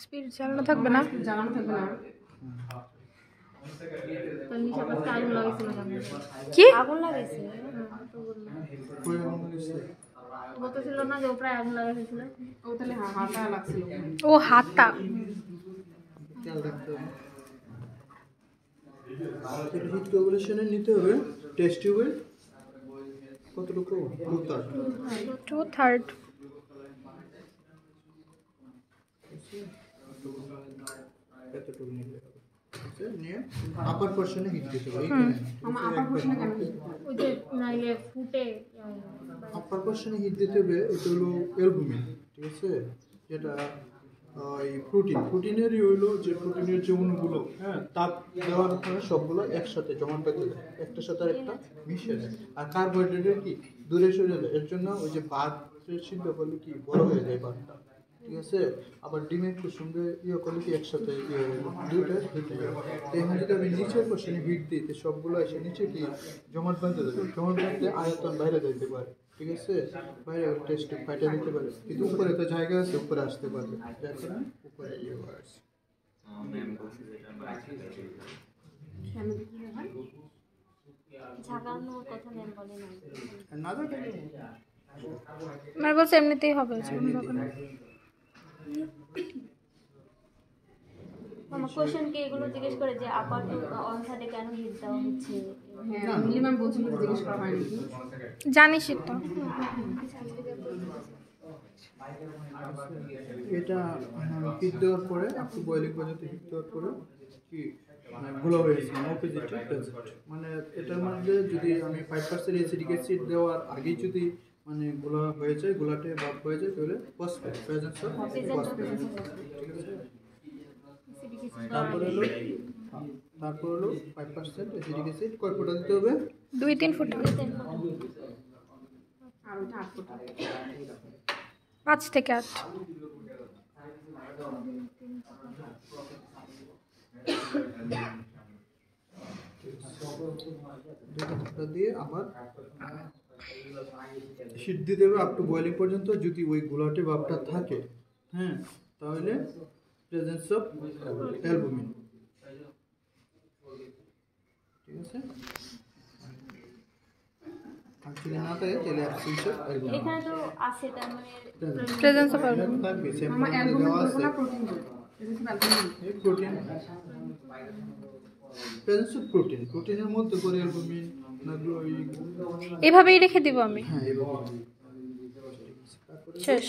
Speed চালানো থাকবে না, জ্বালানো থাকবে না। কি আগুন লাগাইছে বলতেছিল না যে প্রায় আগুন লাগাইছিল। ও তাহলে হাতা লাগছিল। ও হাতটা হিট কোগুলেশনে নিতে হবে টেস্ট টিউবে কতটুকু 2/3 এতটুকু নিতে হবে। নিয়ে আপার পোরশনে হিট দিতে হবে। আপার পোরশনে কেন? ওই যে নাইলে ফুটে আপার পোরশনে হিট দিতে হবে। এটা হলো অ্যালবুমিন, ঠিক আছে, যেটা এই প্রোটিনেরই হইলো যে প্রোটিনের যে অণুগুলো, হ্যাঁ, তাপ দেওয়ার পরে সবগুলো একসাথে জমাট বেঁধে দেয়, একটার সাথে একটা মিশে যায়। আর কার্বোহাইড্রেটের কি দূরে সরে যায়, এর জন্য ওই যে ভাতের সিদ্ধ করলে কি বড় হয়ে যায় ভাতটা, ঠিক আছে। আবার ডিমের কুসুমে ইয়ে করলে কি একসাথে দুইটা হইতে যায়। তো এখন যদি আমি নিচের পোর্শনে হিট দিই তো সবগুলো এসে নিচে কি জমাট বাঁধতে দেবে, জমাট বাঁধতে আয়তন বাইরে যাইতে পারে, ঠিক আছে, বাইরে টেস্ট ফাইটা দিতে পারে, কিন্তু উপরে তো জায়গা আছে, উপরে আসতে পারবে, যার কারণে উপরে ইয়ে আসে। ঝাঁকানোর কথা ম্যাম বলে না। না দেখে মানে বলছে এমনিতেই হবে। মামা কোশ্চেন কে এগুলো জিজ্ঞেস করে যে আপার টু অন সাইডে কেন হিট দেওয়া হচ্ছে? হ্যাঁ, মিনিমাম বলছিল জিজ্ঞেস করা হয় নাকি? জানিস তো এটা হিট দেওয়ার পরে আপনি বয়েলিং পর্যন্ত হিট দেওয়ার পরে কি গুলো হয়েছে অপোজিটিভ প্রেজেন্ট, মানে এটার মধ্যে যদি আমি 5% অ্যাসিডিক অ্যাসিড দেওয়ার আগেই যদি মানে গোলা হয়ে যায়, গোলাটে ভাব হয়ে যায়, তাহলে ফসফেট প্রেজেন্স অফ ফসফেট, ঠিক আছে। তারপরে হলো 5% অ্যাসিডিক অ্যাসিড কয় ফোঁটা দিতে হবে? 2-3 ফুটা, আর ওটা 8 ফুটা। 5 থেকে 8। দিয়ে আবার শীত দিতে হবে আপ টু বয়েলিং পর্যন্ত। যদি ওই গোলাটে ভাবটা থাকে, হ্যাঁ, তাহলে প্রেজেন্স অফ অ্যালবুমিন, ঠিক আছে। আর যদি না থাকে তাহলে অ্যাবসেন্স অফ অ্যালবুমিন। এখানে তো আছে তার মানে প্রেজেন্স অফ অ্যালবুমিন থাকবে, মামা স্যাম্পল অ্যালবুমিন দেওয়া বলবো আছে। না প্রোটিন বলবো? এই প্রোটিন, প্রেজেন্স অফ প্রোটিনের মধ্যে করে অ্যালবুমিন না ওই এভাবেই রেখে দিব আমি। হ্যাঁ, এভাবে শেষ।